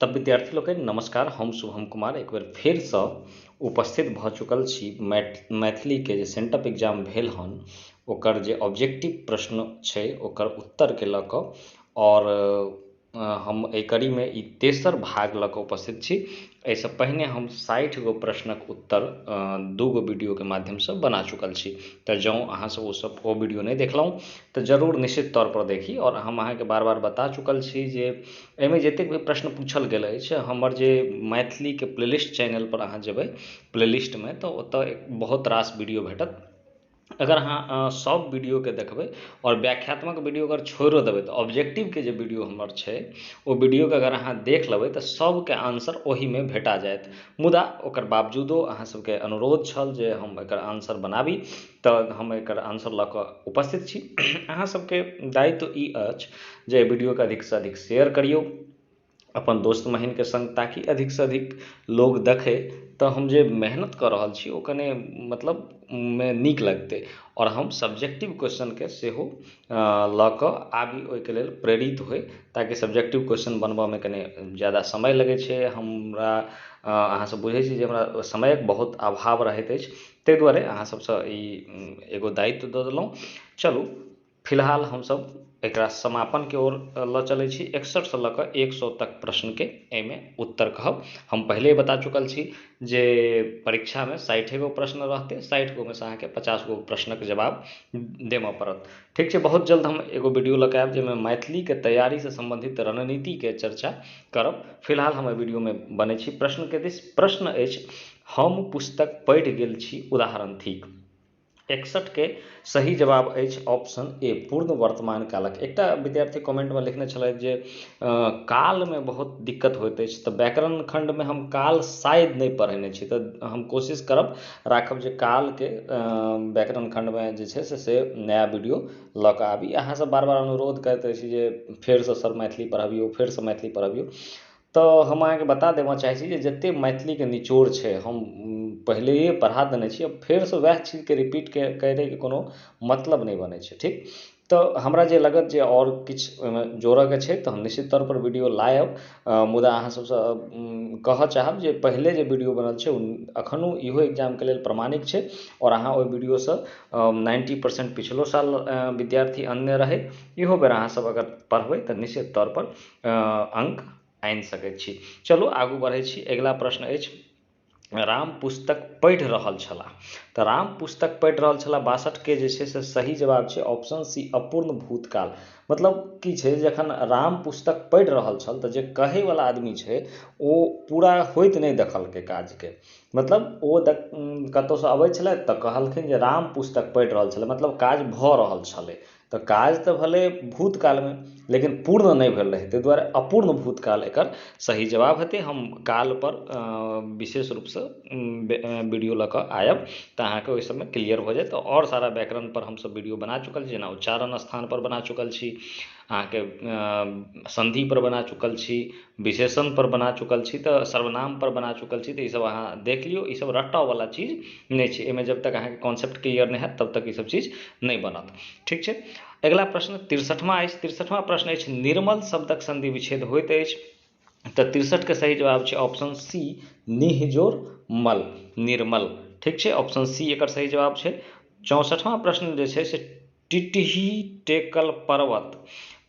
तब विद्यार्थी लोग नमस्कार, हम शुभम कुमार एक बेर फेरसँ उपस्थित भऽ चुकल छी मैथिली के जे सेंटअप एग्जाम भेल हन ओकर जे ऑब्जेक्टिव प्रश्न छै ओकर उत्तर के लऽ कऽ और हम एहि कड़ी में ई तेसर भाग लऽ कऽ उपस्थित छी। एहिसँ पहिने हम 60 गो प्रश्नक उत्तर 2 गो वीडियो के माध्यम से बना चुकल छी। तऽ जँ अहाँ सब ओ वीडियो नहीं देखलहुँ तऽ जरूर निश्चित तौर पर देखी। और हम अहाँ के बार बार बता चुकल छी जे एहिमे जतेक भी प्रश्न पूछल गेल अछि हमर जे मैथिली के प्लेलिस्ट चैनल पर अहाँ जेबै प्लेलिस्ट में तऽ ओतऽ बहुत रास वीडियो भेटत। अगर अहाँ सब वीडियो के देखबै और व्याख्यात्मक वीडियो अगर छोड़ो देबै तऽ ऑब्जेक्टिव के जे वीडियो हमर छै ओ वीडियो के अगर अहाँ देख लेबै तऽ सबके आंसर ओही में भेटा जायत। मुदा ओकर बावजूदो अहाँ सबके अनुरोध छल जे हम एकर आंसर बनाबी तऽ हम एकर आंसर लऽ कऽ उपस्थित छी। अहाँ सबके दायित्व ई अछि जे वीडियो के अधिक से अधिक शेयर करियौ अपन दोस्त महीन के संग, ताकि अधिक से अधिक लोग देखे तो हम जे मेहनत कर रहल छी ओ कने मतलब में नीक लगते और हम सब्जेक्टिव क्वेश्चन के सेहो लऽ कऽ आबी ओहिके लेल प्रेरित होय, ताकि सब्जेक्टिव क्वेश्चन बनबऽ में कने ज़्यादा समय लगे छै। हमरा अहाँ सब बुझे छी जे हमरा समयक बहुत अभाव रहैत अछि, ताहि दुआरे अहाँ सबसँ ई एगो दायित्व दऽ देलहुँ। चलू फिलहाल हम सब एकरा समापन के ओर लऽ चलै छी। 61 से लऽ कऽ 100 तक प्रश्न के एहिमे उत्तर कहब। हम पहले ही बता चुकल छी जे परीक्षा में 60 गो प्रश्न रहते, 60 गो में से अहाँ के 50 गो प्रश्न के जवाब देमऽ पड़त। ठीक छै, बहुत जल्द हम एगो वीडियो लऽ कऽ आयब जाहिमे मैथिली के तैयारी से संबंधित रणनीति के चर्चा करब। फिलहाल हम एहि वीडियो में बनै छी प्रश्न के दिस। प्रश्न अछि, हम पुस्तक पढ़ि गेल छी उदाहरण थिक। 61 के सही जवाब अछि ऑप्शन ए पूर्ण वर्तमान कालक। एकटा विद्यार्थी कमेंट में लिखने छलथि जे काल में बहुत दिक्कत होइत अछि, तऽ व्याकरण खंड में हम काल शायद नहीं पढ़ेने छी, तऽ हम कोशिश करब राखब जे काल के व्याकरण खंड में जे छै से नया वीडियो लऽ कऽ आबी। अहाँ सब बार बार अनुरोध करैत छी जे फेरसँ सर मैथिली पढ़बियौ, फेरसँ मैथिली पढ़बियौ, तो हम अहाँके बता देबऽ चाहै छी जे जते मैथिली के निचोड़ छै हम पहले ही पढ़ा देने छी। अब फेरसँ वएह चीज के रिपीट करे के कोनो मतलब नहीं बने छै। ठीक, तो हमरा जे लगत जे और किछु ओहिमे जोड़ऽ के छै तऽ हम निश्चित तौर पर वीडियो लायब। मुदा अहाँ सबसँ कहऽ चाहब जे पहले जे वीडियो बनल छै अखनो इहो एग्जाम के लेल प्रमाणिक छै और अहाँ ओहि वीडियो से 90% पिछलो साल विद्यार्थी अनने रहे। इहो बेर अहाँ सब अगर पढ़बै तऽ निश्चित तौर पर अंक आनि सकैत छी। चलू आगू बढ़ै छी। अगिला प्रश्न अछि, राम पुस्तक पढ़ि रहल छलाह। तऽ राम पुस्तक पढ़ि रहल छलाह 62 के जे छै से सही जवाब छै ऑप्शन सी अपूर्ण भूतकाल। मतलब की छै, जखन राम पुस्तक पढ़ि रहल छल तऽ जे कहै वाला आदमी छै ओ पूरा होइत नहीं देखलकै काज के। मतलब ओ कतौ से अबै छलै तऽ कहलखिन जे राम पुस्तक पढ़ि रहल छलै, मतलब काज भऽ रहल छलै। तऽ काज तऽ भले भूतकाल में लेकिन पूर्ण नहीं भेल रहै, ताहि दुआरे अपूर्ण भूतकाल एकर सही जवाब हेतै। हम काल पर विशेष रूप से वीडियो लऽ कऽ आयब तऽ अहाँके ओहि सबमें क्लियर हो जायत। और सारा व्याकरण पर हम सब वीडियो बना चुकल छी, जेना उच्चारण स्थान पर बना चुकल छी, अहाँके संधि पर बना चुकल छी, विशेषण पर बना चुकल छी, तऽ सर्वनाम पर बना चुकल छी। तऽ ई सब अहाँ देख लियौ, ई सब रट्टा वाला चीज नहीं छै। एहिमे जब तक अहाँके कॉन्सेप्ट क्लियर नहीं हैत तब तक ई सब चीज नहीं बनत। ठीक छै, अगिला प्रश्न 63वां अछि। 63वां प्रश्न अछि, निर्मल शब्दक संधि विच्छेद होइत अछि। तऽ 63 के सही जवाब छै ऑप्शन सी निहजोर मल, निर्मल। ठीक छै, ऑप्शन सी एकर सही जवाब छै। 64वां प्रश्न जे छै से टिटही टेकल पर्वत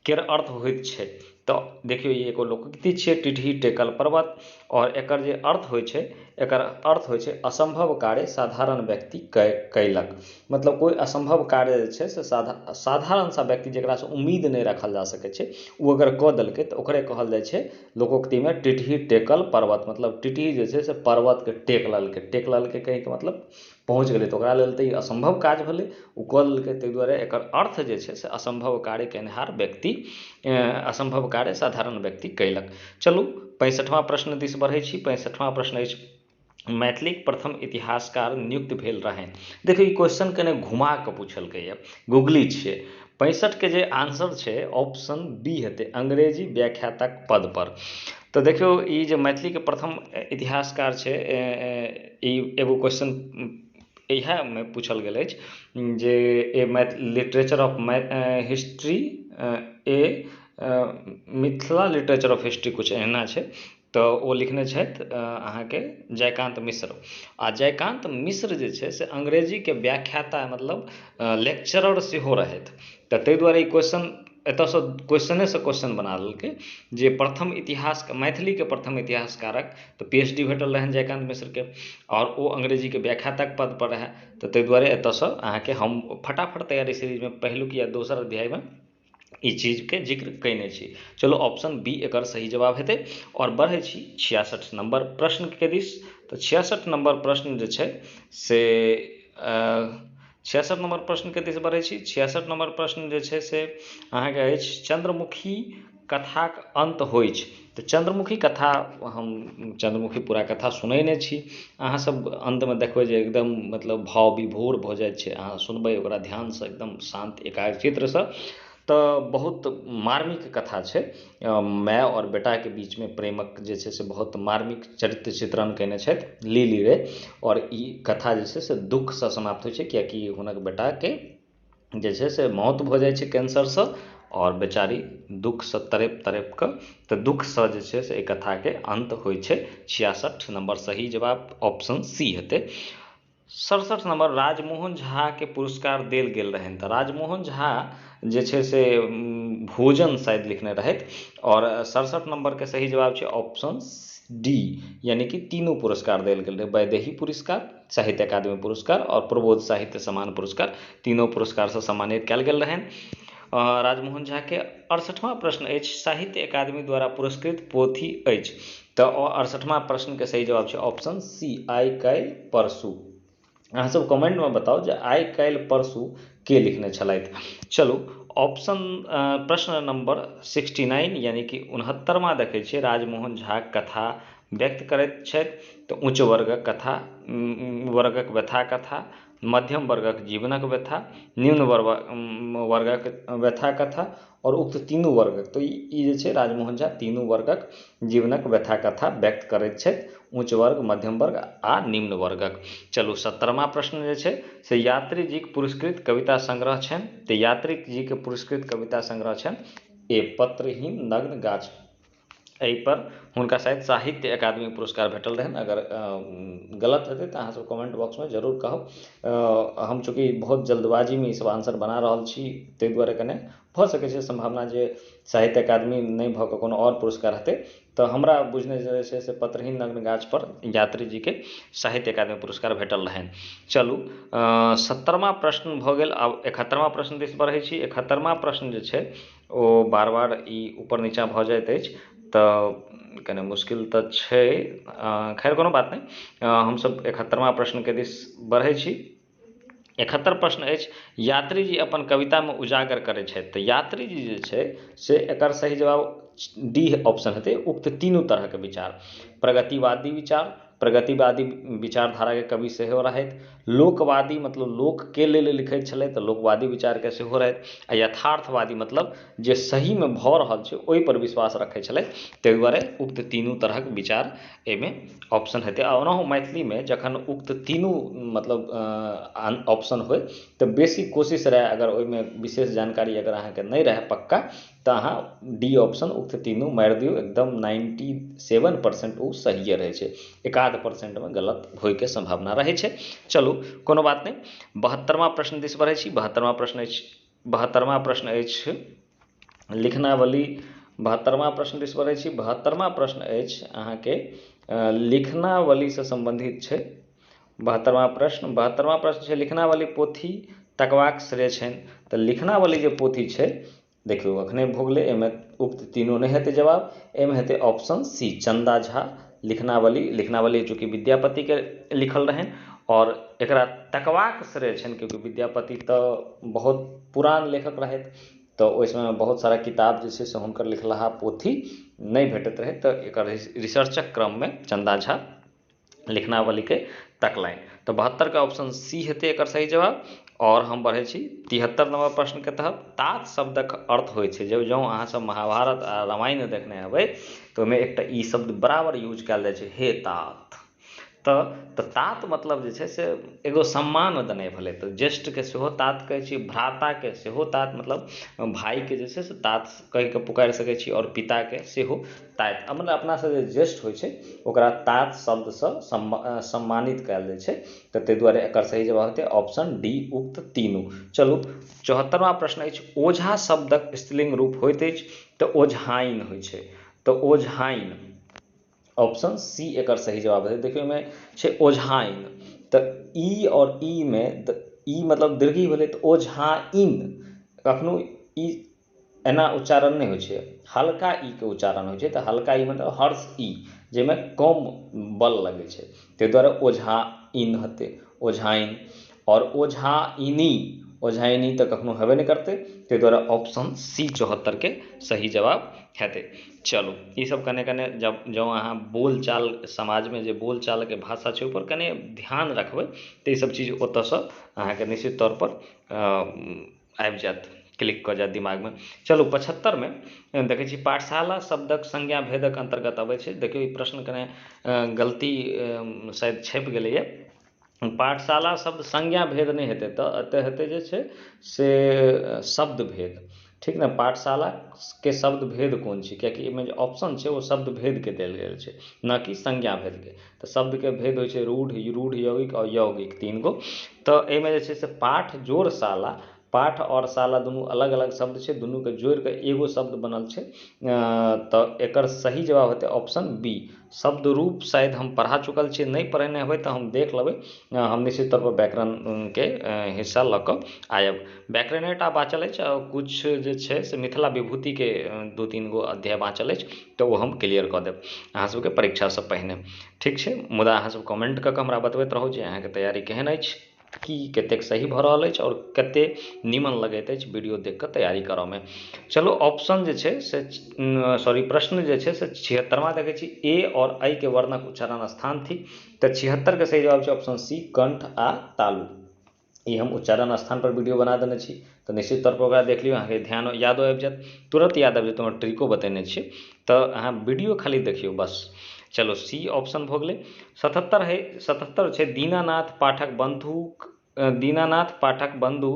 केर अर्थ होइत छै। तऽ देखियौ ई एगो लोकोक्ति छै टिटही टेकल पर्वत, और एकर जे अर्थ होइ छै एकर अर्थ होइ छै असंभव कार्य साधारण व्यक्ति कयलक। मतलब कोई असंभव कार्य जे छै से साधारण सा व्यक्ति जेकरा से उम्मीद नहीं रखल जा सकै छै वो अगर कऽ देलकै तऽ ओकरे कहल जाइ छै लोकोक्ति में टिटही टेकल पर्वत। मतलब टिटही जे छै से पर्वत के टेक लेलकै, टेक लेलकै कहे के मतलब पहुँच गेलै, तऽ ओकरा लेल तऽ ई असंभव काज भेलै, ओ कऽ लेलकै। ताहि दुआरे एकर अर्थ जे छै से असंभव कार्य केनिहार व्यक्ति, असंभव कार्य साधारण व्यक्ति कयलक। चलू 65वां प्रश्न दिस बढ़ै छी। 65वां प्रश्न अछि, मैथिलीक प्रथम इतिहासकार नियुक्त भेल रहनि। देखियौ ई क्वेश्चन कने घुमा कऽ पूछलकै यऽ, गूगली छियै। 65 के जे आंसर छै ऑप्शन बी हेतै, अंग्रेजी व्याख्याताक पद पर। तऽ देखियौ ई जे मैथिली के प्रथम इतिहासकार छै, ई एगो क्वेश्चन इएह में पूछल गेल अछि जे literature of history, Mithila literature of history कुछ एहना छै। तऽ ओ लिखने छथि अहाँके जयकान्त मिश्र। आ जयकान्त मिश्र जे छै से अंग्रेजीके व्याख्याता मतलब लेक्चरर सेहो रहथि। तऽ ताहि दुआरे ई क्वेश्चन एतयसँ क्वेश्चनेसँ क्वेश्चन बना देलकै जे प्रथम इतिहास मैथिलीके प्रथम इतिहासकारक तऽ PhD भेटल रहनि जयकान्त मिश्रके, आओर ओ अंग्रेजीके व्याख्याताक पद पर रहै। तऽ ताहि दुआरे एतयसँ अहाँके हम फटाफट तैयारी सीरीजमे पहिलुक या दोसर अध्यायमे ई चीजके जिक्र कयने छी। चलो ऑप्शन बी एकर सही जवाब हेतै। और बढ़ै छी 66 नंबर प्रश्नके दिस। तऽ 66 नंबर प्रश्न जे छै से 66 नंबर प्रश्नके दिस बढ़ै छी। 66 नंबर प्रश्न जे छै से अहाँके अछि चंद्रमुखी कथाक अंत होइत। तऽ चंद्रमुखी कथा हम चंद्रमुखी पूरा कथा सुनैने छी, अहाँ सब अंतमे देखबै जे एकदम मतलब भाव विभोर भऽ जाइ छै, अहाँ सुनबै ओकरा ध्यानसँ एकदम शांत एकाग्रचित्तसँ। तऽ बहुत मार्मिक कथा छै, माय और बेटाके बीचमे प्रेमक जे छै से बहुत मार्मिक चरित्र चित्रण कयने छथि लीली रे। और ई कथा जे छै से दुःखसँ समाप्त होइ छै, कियाकि हुनक बेटाके जे छै से मौत भऽ जाइ छै कैंसरसँ, और बेचारी दुःखसँ तड़पि कऽ, तऽ दुःखसँ जे छै से एहि कथाके अंत होइ छै। 66 नंबर सही जवाब ऑप्शन सी हेतै। 67 नंबर राजमोहन झाके पुरस्कार देल गेल रहनि। तऽ राजमोहन झा जे छै से भोजन शायद लिखने रहथि, और 67 नंबरके सही जवाब छै ऑप्शन डी, यानी कि तीनों पुरस्कार देल गेल रहै। वैदेही पुरस्कार, साहित्य अकादमी पुरस्कार और प्रबोध साहित्य सम्मान पुरस्कार, तीनों पुरस्कारसँ सम्मानित कयल गेल रहनि राजमोहन झाके। 68वां प्रश्न अछि साहित्य अकादमी द्वारा पुरस्कृत पोथी अछि। तऽ 68वां प्रश्नके सही जवाब छै ऑप्शन सी, आइ काल्हि परसू। अहाँ सब कमेंटमे बताउ जे आइ काल्हि परसू के लिखने छलथि। चलू ऑप्शन प्रश्न नंबर 69 यानी कि 69वां देखै छियै, राजमोहन झा कथा व्यक्त करैत छथि। तऽ उच्च वर्गक कथा, वर्गक व्यथा कथा, मध्यम वर्गक जीवनक व्यथा, निम्न वर्गक व्यथा कथा और उक्त तीनू वर्गक। तो ई जे छै राजमोहन झा तीनू वर्गक जीवनक व्यथा कथा व्यक्त करैत छथि, उच्च वर्ग, मध्यम वर्ग आ निम्न वर्गक। चलू 70वां प्रश्न जे छै से यात्री जीक पुरस्कृत कविता संग्रह छनि। तऽ यात्री जीके पुरस्कृत कविता संग्रह छनि ए पत्रहीन नग्न गाछ। एहि पर हुनका शायद साहित्य अकादमी पुरस्कार भेटल रहनि। अगर गलत हेतै तऽ अहाँ सब कमेंट बॉक्समे जरूर कहब। हम चूँकि बहुत जल्दबाजीमे ई सब आंसर बना रहल छी, ताहि दुआरे कने भऽ सकै छै संभावना जे साहित्य अकादमी नहि भऽ कऽ कोनो आओर पुरस्कार हेतै। तऽ हमरा बुझने जे छै से पत्रहीन नग्न गाछ पर यात्री जीके साहित्य अकादमी पुरस्कार भेटल रहनि। चलू 70वां प्रश्न भऽ गेल। आब 71वां प्रश्न दिस बढ़ै छी। 71वां प्रश्न जे छै ओ बार बार ई ऊपर नीचाँ भऽ जाइत अछि, तऽ कने मुश्किल तऽ छै, खैर कोनो बात नहि। हमसब 71वां प्रश्नके दिस बढ़ै छी। 71 प्रश्न अछि यात्री जी अपन कवितामे उजागर करैत छथि। तऽ यात्री जी जे छै से एकर सही जवाब डी ऑप्शन हेतै, उक्त तीनू तरहके विचार, प्रगतिवादी विचार, प्रगतिवादी विचारधाराके कवि सेहो रहथि, लोकवादी मतलब लोकके लेल लिखैत छलथि तऽ लोकवादी विचारके सेहो रहथि, आ यथार्थवादी मतलब जे सहीमे भऽ रहल छै ओहि पर विश्वास रखै छलथि। ताहि दुआरे उक्त तीनू तरहक विचार एहिमे ऑप्शन हेतै। आ ओनाहु मैथिलीमे जखन उक्त तीनू मतलब ऑप्शन होय तऽ बेसी कोशिश रहै, अगर ओहिमे विशेष जानकारी अगर अहाँके नहीं रहै पक्का, तऽ अहाँ डी ऑप्शन उक्त तीनू मारि दियौ, एकदम 97% ओ सहिए रहै छै, 1% गलत होयके संभावना रहै छै। चलू कोनो बात नहीं। 72वां प्रश्न दिस बढ़ै छी। 72वां प्रश्न अछि लिखनावली। 72वां प्रश्न दिस बढ़ै छी। 72वां प्रश्न अछि अहाँके लिखनावलीसँ सम्बन्धित छै। 72वां प्रश्न छै लिखनावली पोथी तकबाक श्रेय छनि। तऽ लिखनावली जे पोथी छै, देखियौ अखने भऽ गेलै, एहिमे उक्त तीनू नहीं हेतै जवाब, एहिमे हेतै ऑप्शन सी चंदा झा लिखनावली चूँकि विद्यापतिके लिखल रहनि, और एकरा तकबाक श्रेय छनि क्योंकि विद्यापति तऽ बहुत पुरान लेखक रहथि, तऽ ओहि समयमे बहुत सारा किताब जे छै से हुनकर लिखलाहा पोथी नहीं भेटैत रहै, तऽ एकर रिसर्चक क्रममे चंदा झा लिखनावलीके तकलनि। तऽ 72 के ऑप्शन सी हेतै एकर सही जवाब। और हम बढ़ै छी 73 नंबर प्रश्नके तहत। तात शब्दक अर्थ होइ छै, जँ अहाँ सब महाभारत आ रामायण देखने हेबै तऽ ओहिमे एकटा ई शब्द बराबर यूज कयल जाइ छै, हे तात। तऽ तात मतलब जे छै से एगो सम्मान देनाइ भेलै। तऽ ज्येष्ठके सेहो तात कहै छी, भ्राताके सेहो तात मतलब भाइके जे छै से तात कहि कऽ पुकारि सकै छी, आओर पिताके सेहो तात। मतलब अपनासँ जे ज्येष्ठ होइ छै ओकरा तात शब्दसँ सम्मानित कयल जाइ छै। तऽ ताहि दुआरे एकर सही जवाब हेतै ऑप्शन डी, उक्त तीनू। चलू 74वां प्रश्न अछि, ओझा शब्दक स्त्रीलिंग रूप होइत अछि तऽ ओझाइन होइ छै। तऽ ओझाइन ऑप्शन सी एकर सही जवाब है। देखियो में छै ओझाइन, तो ई और ई में ई मतलब दीर्घी भेलै तऽ ओझाइन। कखनो ई एना उच्चारण नहीं होइ छै, हल्का ई के उच्चारण होइ छै। तऽ हल्का ई मतलब हर्ष ई, जाहिमे कम बल लगै छै, ताहि दुआरे ओझाइन हेतै, ओझाइन। और ओझाइनी, ओझाइनी तऽ कखनो हेबे नहीं करतै, ताहि दुआरे ऑप्शन सी 74 के सही जवाब हेतै। चलू ई सब कने कने जब जँ अहाँ बोलचाल समाजमे जे बोलचालके भाषा छै ओहिपर कने ध्यान रखबै तऽ ई सब चीज ओतऽसँ अहाँके निश्चित तौर पर आबि जायत, क्लिक कऽ जायत दिमागमे। चलू 75 में देखै छी पाठशाला शब्दक संज्ञा भेदक अंतर्गत अबै छै। देखियौ ई प्रश्न कने गलती शायद छपि गेलैए। पाठशाला शब्द संज्ञा भेद नहीं हेतै, तऽ एतऽ हेतै जे छै से शब्द भेद। ठीक ने, पाठशाला के शब्द भेद कोन छै, कियाकि एहिमे जे ऑप्शन छै वो शब्द भेद के देल गेल छै, न कि संज्ञा भेद के। तऽ शब्द के भेद होइ छै रूढ़, रूढ़ यौगिक और यौगिक, 3 गो। तऽ एहिमे जे छै से पाठ जोड़ शाला, पाठ और शाला दुनू अलग अलग शब्द छै, दुनू के जोड़ि कऽ एगो शब्द बनल छै। तऽ एकर सही जवाब हेतै ऑप्शन बी। शब्द रूप शायद हम पढ़ा चुकल छियै, नहीं पढ़ेने हेबै तऽ हम देख लेबै। हम निश्चित तौर पर व्याकरण के हिस्सा लऽ कऽ आयब। व्याकरणेटा बाँचल अछि, किछु जे छै से मिथिला विभूति के 2-3 गो अध्याय बाँचल अछि, तऽ ओ हम क्लियर कऽ देब अहाँ सबके परीक्षासँ पहिने। ठीक छै, मुदा अहाँ सब कमेंट कऽ कऽ हमरा बतबैत रहू जे अहाँके तैयारी केहन अछि, की कतेक सही भऽ रहल अछि, और कते नीमन लगैत अछि वीडियो देख कऽ तैयारी करऽमे। चलो ऑप्शन जे छै से सॉरी प्रश्न जे छै से 76वां देखै छी, ए और ऐ के वर्णक उच्चारण स्थान थिक। तऽ 76 के सही जवाब छै ऑप्शन सी, कंठ आ तालु। ई हम उच्चारण स्थान पर वीडियो बना देने छी, तऽ निश्चित तौर पर ओकरा देख लियौ, अहाँके ध्यान यादो आबि जायत, तुरंत याद आबि जायत। हम ट्रिको बतेने छियै, तऽ अहाँ वीडियो खाली देखियौ बस। चलो सी ऑप्शन भऽ गेलै। 77 छै दीनानाथ पाठक बंधुक, दीनानाथ पाठक बंधु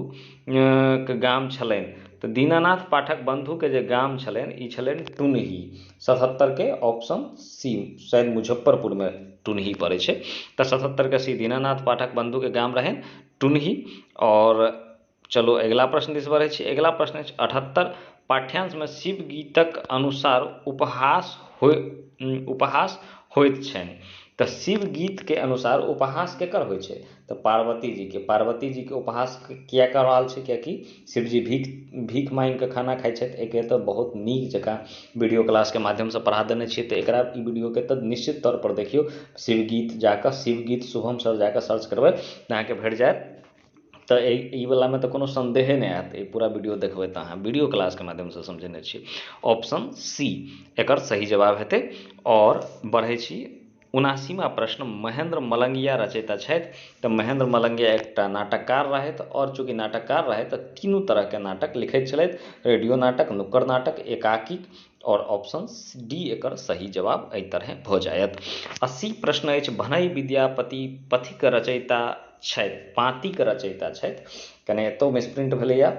के गाम छलनि। तऽ दीनानाथ पाठक बंधु के जे गाम छलनि ई छलनि टुनही। 77 के ऑप्शन सी, शायद मुजफ्फरपुर में टुनही पड़ै छै। तऽ 77 के सी दीनानाथ पाठक बंधु के गाम रहनि टुनही। और चलो अगिला प्रश्न दिस बढ़ै छी। अगिला प्रश्न अछि 78, पाठ्यांश में शिव गीतक अनुसार उपहास होइत छनि। तऽ शिव गीत के अनुसार उपहास केकर होइ छै, तऽ पार्वती जी के। पार्वती जी के उपहास किया कर रहल छै, कियाकि शिवजी भीख मांगि कऽ खाना खाइ छथि। एके तऽ बहुत नीक जकाँ वीडियो क्लास के माध्यम से पढ़ा देने छियै, तऽ एकरा ई वीडियो के तऽ निश्चित तौर पर देखियौ। शिव गीत जाकऽ शिव गीत शुभम सर जाकऽ सर्च करबै तऽ अहाँके भेट जायत। तऽ ई वाला में तो कोनो संदेहे नहीं आयत, ई पूरा वीडियो देखबै तऽ अहाँ वीडियो क्लास के माध्यम से समझेने छी। ऑप्शन सी एकर सही जवाब हेतै। और बढ़ै छी 79वां प्रश्न, महेंद्र मलंगिया रचयिता छथि। तऽ महेंद्र मलंगिया एकटा नाटककार रहथि, और चूँकि नाटककार रहथि तऽ तीनू तरह के नाटक लिखैत छलथि, रेडियो नाटक, नुक्कड़ नाटक, एकांकिक। और ऑप्शन डी एकर सही जवाब एहि तरह भऽ जायत। 80 प्रश्न अछि, भनई विद्यापति पथिक रचयिता छथि, पाँतिक रचयिता छथि। कने एतौ मिसप्रिंट भेलैया,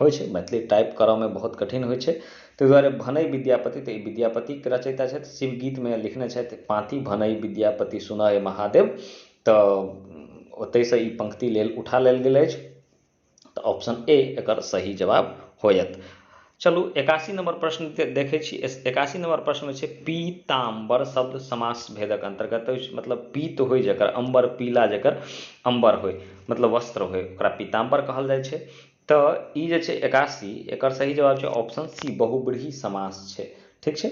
होइ छै, मैथिली टाइप करऽमे बहुत कठिन होइ छै, ताहि दुआरे भनई विद्यापति, तऽ ई विद्यापतिके रचयिता छथि। शिव गीतमे लिखने छथि, पाँति भनई विद्यापति सुनय महादेव। तऽ ओतहिसँ ई पंक्ति उठा लेल गेल अछि। तऽ ऑप्शन ए एकर सही जवाब होयत। चलू 81 नंबर प्रश्न देखै छी। 81 नंबर प्रश्न छै, पीताम्बर शब्द समास भेदक अंतर्गत अछि। मतलब पीत होय जकर, अंबर पीला जकर अंबर होय, मतलब वस्त्र होय, ओकरा पीताम्बर कहल जाइ छै। तऽ ई जे छै 81, एकर सही जवाब छै ऑप्शन सी, बहुब्रीहि समास छै। ठीक छै,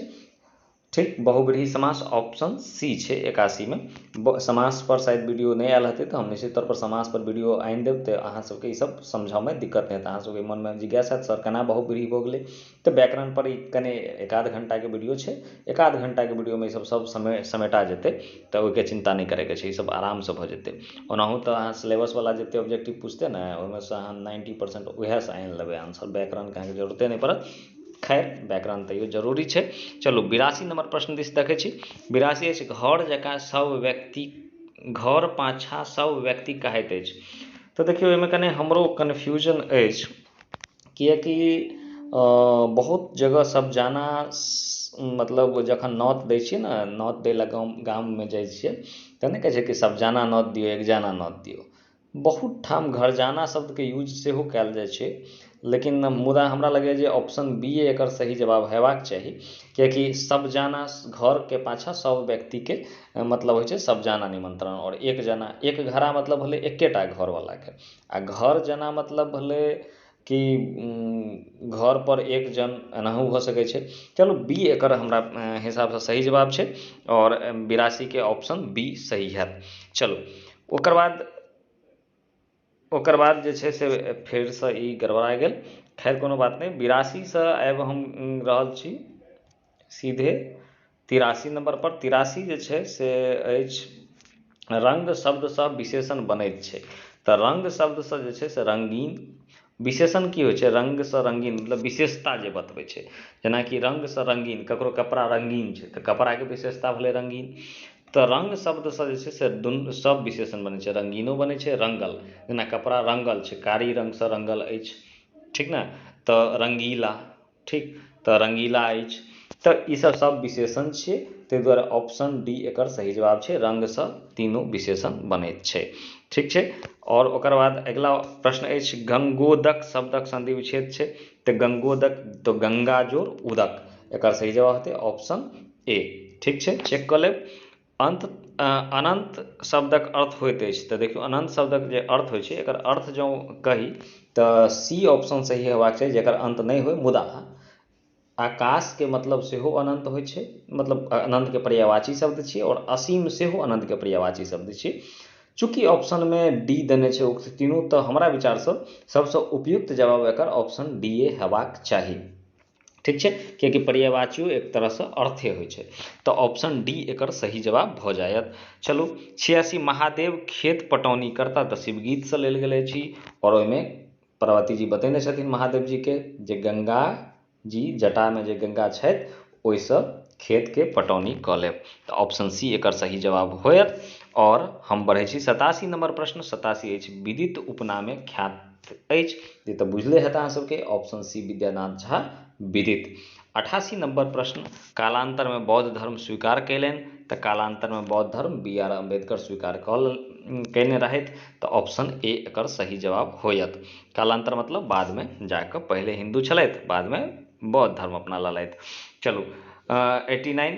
ठीक, बहुब्रीहि समास ऑप्शन सी छै 81 में। समास पर शायद वीडियो नहीं आयल हेतै, तऽ हम निश्चित तौर पर समास पर वीडियो आनि देब, तऽ अहाँ सबके ई सब समझऽमे दिक्कत नहीं हेत। अहाँ सबके मन में जिज्ञासा हैत सर केना बहुब्रीहि भऽ गेलै। तऽ व्याकरण पर ई कने 1-8 घंटा के वीडियो छै, 1-8 घंटा के वीडियो में ई सब समेटा जेतै, तऽ ओहिके चिंता नहीं करे के छै, ई सब आराम से भऽ जेतै। ओनाहु तऽ अहाँ सिलेबस वाला जते ऑब्जेक्टिव पूछते ने, ओहिमे से अहाँ 90% उएह से आनि लेबै आंसर, व्याकरण के अहाँके जरूरते नहीं पड़त। खैर व्याकरण तैयो जरूरी छै। चलू 82 नंबर प्रश्न दिस देखै छी। 82 अछि घर जकाँ सब व्यक्ति, घर पाछाँ सब व्यक्ति कहैत अछि। तऽ देखियौ एहिमे कने हमरो कन्फ्यूजन अछि, किएकि बहुत जगह सब जाना मतलब जखन नौत दै छियै ने, नौत दै लए गाममे जाइ छियै तऽ नहि कहै छै कि सब जाना नौत दियौ, एक जाना नौत दियौ। बहुत ठाम घर जाना शब्दके यूज सेहो कयल जाइ छै, लेकिन मुदा हमरा लगैए जे ऑप्शन बी एकर सही जवाब हेबाक चाही, किएकि सब जाना घरके पाछाँ सब व्यक्तिके मतलब होइ छै सब जाना निमंत्रण, और एक जना, एक घड़ा मतलब भेलै एकेटा घरवलाके, आ घर जना मतलब भेलै कि घर पर एक जन, एनाहू भऽ सकै छै। चलू बी एकर हमरा हिसाबसँ सही जवाब छै, और 82 के ऑप्शन बी सही हैत। चलू ओकर बाद जे छै से फेरसँ ई गड़बड़ा गेल। खैर कोनो बात नहि। 82सँ आब हम रहल छी सीधे 83 नंबर पर। 83 जे छै से अछि रंग शब्दसँ विशेषण बनैत छै। तऽ रंग शब्दसँ जे छै से रंगीन, विशेषण की होइ छै, रंगसँ रंगीन मतलब विशेषता जे बतबै छै। जेनाकि रंगसँ रंगीन, ककरो कपड़ा रंगीन छै तऽ कपड़ाके विशेषता भेलै रंगीन। तऽ रंग शब्दसँ जे छै से दुनू सब विशेषण बनै छै, रंगीनो बनै छै, रंगल, जेना कपड़ा रंगल छै, कारी रंगसँ रंगल अछि, ठीक ने, तऽ रंगीला, ठीक, तऽ रंगीला अछि। तऽ ईसभ सब विशेषण छियै, ताहि दुआरे ऑप्शन डी एकर सही जवाब छै, रंगसँ तीनों विशेषण बनैत छै, ठीक छै। और ओकर बाद अगिला प्रश्न अछि गंगोदक शब्दक संधि विच्छेद छै। तऽ गंगोदक तो गंगा जोड़ उदक, एकर सही जवाब हेतै ऑप्शन ए, ठीक छै, चेक कऽ लेब। अनंत शब्दक अर्थ होइत अछि। तऽ देखियौ अनंत शब्दक जे अर्थ होइ छै, एकर अर्थ जँ कही तऽ सी ऑप्शन सही हेबाक चाही, जेकर अंत नहि होय। मुदा आकाशके मतलब सेहो अनंत होइ छै, मतलब अनंतके पर्यायवाची शब्द छियै, और असीम सेहो अनंतके पर्यायवाची शब्द छियै। चूँकि ऑप्शनमे डी देने छै उक्त तीनू, तऽ हमरा विचारसँ सबसँ उपयुक्त जवाब एकर ऑप्शन डी ए हेबाक चाही, ठीक छै, किएकि पर्यायवाचियो एक तरहसँ अर्थे होइ छै। तऽ ऑप्शन डी एकर सही जवाब भऽ जायत। चलू 86 महादेव खेत पटौनी करता, तऽ शिवगीतसँ लेल गेल छी, और ओहिमे पार्वती जी बतेने छथिन महादेव जीके जे गंगा जी जटामे जे गंगा छथि ओहिसँ खेतके पटौनी कऽ लेब। तऽ ऑप्शन सी एकर सही जवाब होयत। और हम बढ़ै छी 87 नंबर प्रश्न। 87 अछि विदित उपनामे ख्यात अछि। ये तऽ बुझले हेतै अहाँ सबके, ऑप्शन सी विद्यानाथ झा विदित। 88 नंबर प्रश्न कालांतरमे बौद्ध धर्म स्वीकार कयलनि। तऽ कालांतरमे बौद्ध धर्म बी आर अम्बेडकर स्वीकार कयने रहथि। तऽ ऑप्शन ए एकर सही जवाब होयत। कालांतर मतलब बादमे जाकऽ, पहिले हिंदू छलथि, बादमे बौद्ध धर्म अपना लेलथि। चलू 89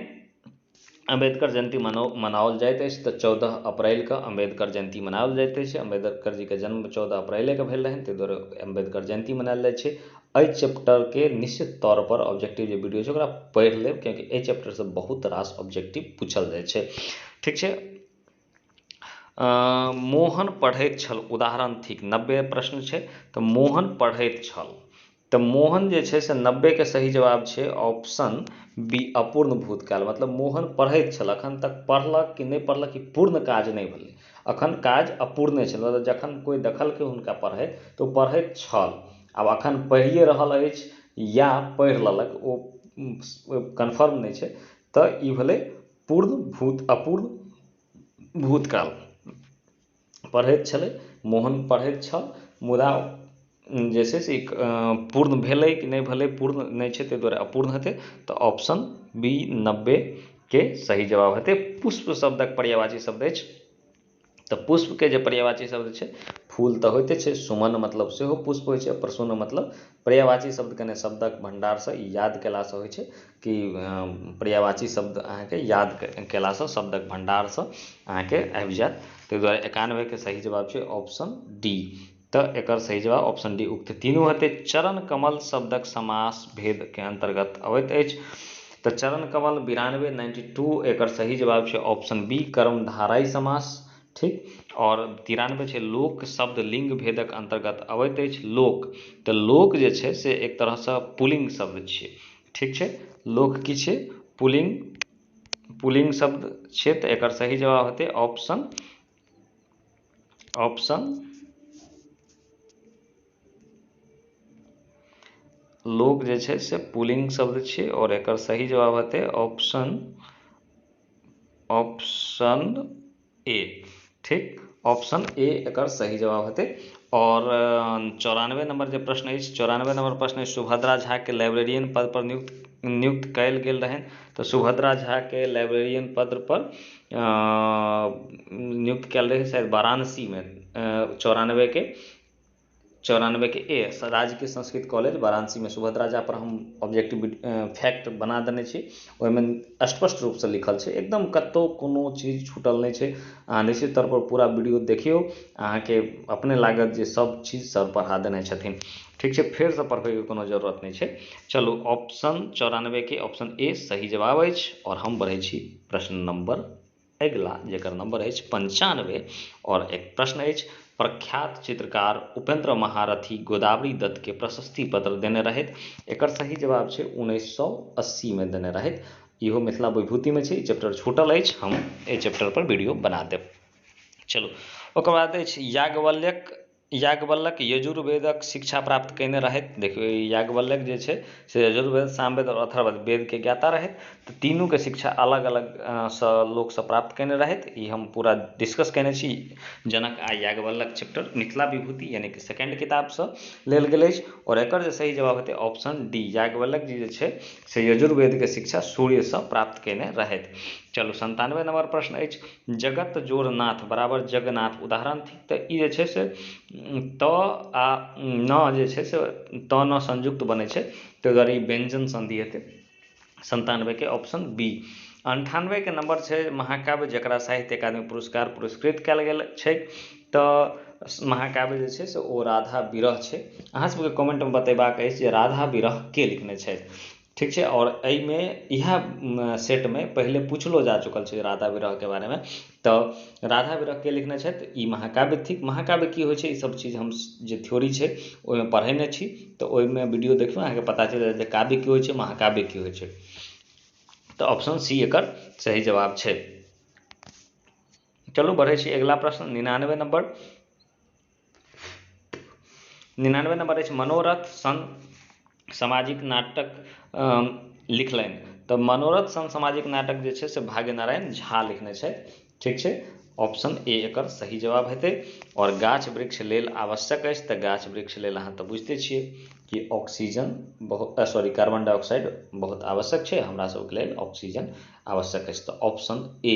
अम्बेडकर जयंती मनाओल जाइत अछि। तऽ 14 अप्रैलके अम्बेडकर जयंती मनाओल जाइत अछि। अम्बेडकर जीके जन्म 14 अप्रैलेके भेल रहनि, ताहि दुआरे अम्बेडकर जयंती मनायल जाइ छै। एहि चैप्टरके निश्चित तौर पर ऑब्जेक्टिव जे वीडियो छै ओकरा पढ़ि लेब, कियाकि एहि चैप्टरसँ बहुत रास ऑब्जेक्टिव पूछल जाइ छै, ठीक छै। मोहन पढ़ैत छल, उदाहरण थिक 90 प्रश्न छै। तऽ मोहन पढ़ैत छल, तऽ मोहन जे छै से 90 के सही जवाब छै ऑप्शन बी अपूर्ण भूतकाल। मतलब मोहन पढ़ैत छल, अखन तक पढ़लक कि नहि पढ़लक, कि पूर्ण काज नहि भेलै, अखन काज अपूर्ण छल। मतलब जखन कोई देखलकै हुनका पढ़ैत तऽ ओ पढ़ैत छल, आब अखन पढ़िए रहल अछि या पढ़ि लेलक, ओ कन्फर्म नहि छै। तऽ ई भेलै अपूर्ण भूतकाल। पढ़ैत छलै, मोहन पढ़ैत छल, मुदा जे छै से पूर्ण भेलै कि नहि भेलै, पूर्ण नहि छै, ताहि दुआरे अपूर्ण हेतै। तऽ ऑप्शन बी 90 के सही जवाब हेतै। पुष्प शब्दक पर्यायवाची शब्द अछि। तऽ पुष्पके जे पर्यायवाची शब्द छै, फूल तऽ होइते छै, सुमन मतलब सेहो पुष्प होइ छै, प्रसून मतलब पर्यायवाची शब्द कने शब्दक भंडारसँ याद केलासँ होइ छै कि पर्यायवाची शब्द अहाँके याद केलासँ शब्दक भंडारसँ अहाँके आबि जायत। ताहि दुआरे 91 के सही जवाब छै ऑप्शन डी। तऽ एकर सही जवाब ऑप्शन डी उक्त तीनू हेतै। चरण कमल शब्दक समास भेदके अंतर्गत अबैत अछि। तऽ चरण कमल 92 92 एकर सही जवाब छै ऑप्शन बी कर्मधारय समास, ठीक। और 93 छै लोक शब्द लिंग भेदक अंतर्गत अबैत अछि। लोक, तऽ लोक जे छै से एक तरहसँ पुलिंग शब्द छियै, ठीक छै। लोक की छै, पुलिंग शब्द छै। तऽ एकर सही जवाब हेतै ऑप्शन लोग जे छै से पुलिंग शब्द छै और एकर सही जवाब हेतै ऑप्शन ए। ठीक, ऑप्शन ए एकर सही जवाब हेतै। और 94 नंबर जे प्रश्न अछि, 94 नंबर प्रश्न अछि, सुभद्रा झा के लाइब्रेरियन पद पर नियुक्त कयल गेल रहनि। तो सुभद्रा झा के लाइब्रेरियन पद पर नियुक्त कयल रहे शायद वाराणसी में 94 के ए राजकीय संस्कृत कॉलेज वाराणसी में सुभद्रा झा पर हम ऑब्जेक्टिव फैक्ट बना देने छी। ओहिमे स्पष्ट रूप से लिखल छै, एकदम कतौ कोनो चीज छूटल नहीं छै। अहाँ निश्चित तौर पर पूरा वीडियो देखियो, अहाँके अपने लागत जे सब चीज सर पढ़ा देने छथिन। ठीक छै, फेर से पढ़बै के कोनो जरूरत नहीं छै। चलू, ऑप्शन 94 के ऑप्शन ए सही जवाब अछि। और हम बढ़ै छी प्रश्न नंबर अगला, जेकर नंबर अछि 95। और एक प्रश्न अछि, प्रख्यात चित्रकार उपेंद्र महारथी गोदावरी दत्त के प्रशस्ति पत्र देने रहैत। एकर सही जवाब छै 1980 में देने रहैत। इहो मिथिला विभूति में छै। ई चैप्टर छूटल अछि, हम एहि चैप्टर पर वीडियो बना देब। चलू, ओकर बाद अछि याज्ञवल्क यजुर्वेदक शिक्षा प्राप्त कयने रहैत। देखियौ, याज्ञवल्क जे छै से यजुर्वेद, सामवेद और अथर्ववेद वेद के ज्ञाता रहैत। तो तीनू के शिक्षा अलग अलग लोक से प्राप्त कयने रहैत। ई हम पूरा डिस्कस कयने छी। जनक आ याज्ञवल्क चैप्टर मिथिला विभूति यानी कि सेकेंड किताब से लेल गेल अछि। और एकर जे सही जवाब हेतै ऑप्शन डी, याज्ञवल्क जी जे छै से यजुर्वेद के शिक्षा सूर्य से प्राप्त कयने रहैत। चलू, 97 नंबर प्रश्न अछि, जगत जोरनाथ बराबर जगन्नाथ उदाहरण थिक। तो ई जे छै से त आ न जे छै से त न संयुक्त बनै छै, ताहि दुआरे ई व्यंजन संधि हेतै 97 के ऑप्शन बी। 98 के नंबर छै, महाकाव्य जकरा साहित्य अकादमी पुरस्कार पुरस्कृत कयल गेल छै। तो महाकाव्य जे छै से ओ राधा विरह छै। अहाँ सबके कमेंट में बतेबाक अछि जे राधा विरह के लिखने छथि। ठीक छै, और एहिमे इएह सेट में पहले पूछलो जा चुकल छै राधा विरह के बारे में। तो राधा विरह के लिखने छथि, ई महाकाव्य थिक। महाकाव्य की होइ छै, ई सब चीज हम जे थ्योरी छै ओहिमे पढ़ेने छी। तो ओहिमे वीडियो देखियौ, अहाँके पता चलि जायत जे काव्य की होइ छै, महाकाव्य की होइ छै। तो ऑप्शन सी एकर सही जवाब छै। चलू, बढ़े छी अगला प्रश्न 99 नंबर। 99 नंबर अछि, मनोरथ सन सामाजिक नाटक लिखलनि। तो मनोरथ सन सामाजिक नाटक जे छै से भाग्यनारायण झा लिखने छथि। ठीक छै, ऑप्शन ए एकर सही जवाब हेतै। और गाछ वृक्ष लेल आवश्यक अछि। तो गाछ वृक्ष लेल अहाँ तो बुझते छियै कि ऑक्सीजन कार्बन डाइऑक्साइड बहुत आवश्यक छै, हमरा सबके लेल ऑक्सीजन आवश्यक अछि। तो ऑप्शन ए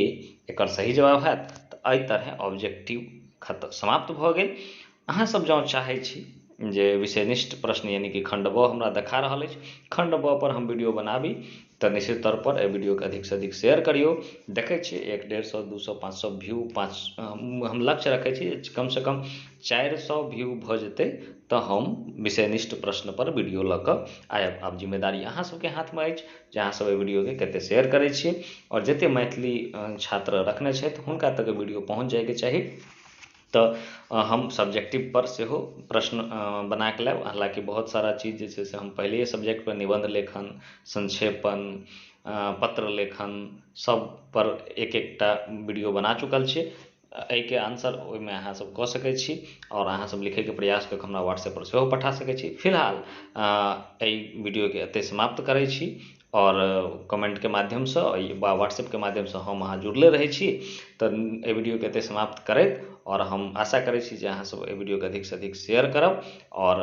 एकर सही जवाब हैत। तो एहि तरह ऑब्जेक्टिव समाप्त भऽ गेल। अहाँ सब जँ चाहै छी जे विषयनिष्ठ प्रश्न यानी कि खंड ब हमरा देखा रहल अछि, खंड ब पर हम वीडियो बनाबी, तो निश्चित तौर पर एहि वीडियो के अधिक से अधिक शेयर करियो। देखै छियै 100, 150, 200, 500 व्यू, हम लक्ष्य रखै छी कम से कम 400 व्यू भऽ जेतै तो हम विषयनिष्ठ प्रश्न पर वीडियो लऽ कऽ आयब। आब जिम्मेदारी अहाँ सबके हाथ में अछि जे अहाँ सब एहि वीडियो के कते शेयर करै छियै। और जते मैथिली छात्र रखने छथि हुनका तक वीडियो पहुँच जायके चाही। तो हम सब्जेक्टिव पर सेहो प्रश्न बना के लायब। हालांकि बहुत सारा चीज जे छै से हम पहले सब्जेक्ट पर निबंध लेखन, संक्षेपण, पत्र लेखन सब पर एक एकटा वीडियो बना चुकल छी। एहि के आंसर ओहिमे अहाँ सब कऽ सकै छी। और अहाँ सब लिखै के प्रयास कऽ के हमरा व्हाट्सएप पर सेहो पठा सकै छी। फिलहाल एहि वीडियो के एतै समाप्त करै छी। और कमेंट के माध्यम से वा व्हाट्सएप के माध्यम से हम अहाँ जुड़ले रहै छी। तो एहि वीडियो के एतै समाप्त करैत, और हम आशा करै छी जे अहाँ सब एहि वीडियो के अधिक से अधिक शेयर करब। और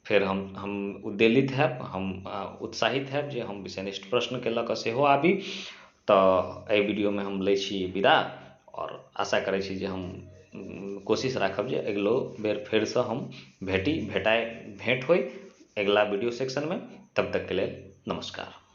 फिर हम उद्वेलित हैब, हम उत्साहित हैब जे हम विषयनिष्ठ प्रश्न के लऽ कऽ सेहो आबी। तो एहि वीडियो में हम लै छी विदा। और आशा करै छी जे हम कोशिश राखब जे अगिलो बेर फेर से हम भेट होय अगला वीडियो सेक्शन में। तब तक के लिए नमस्कार।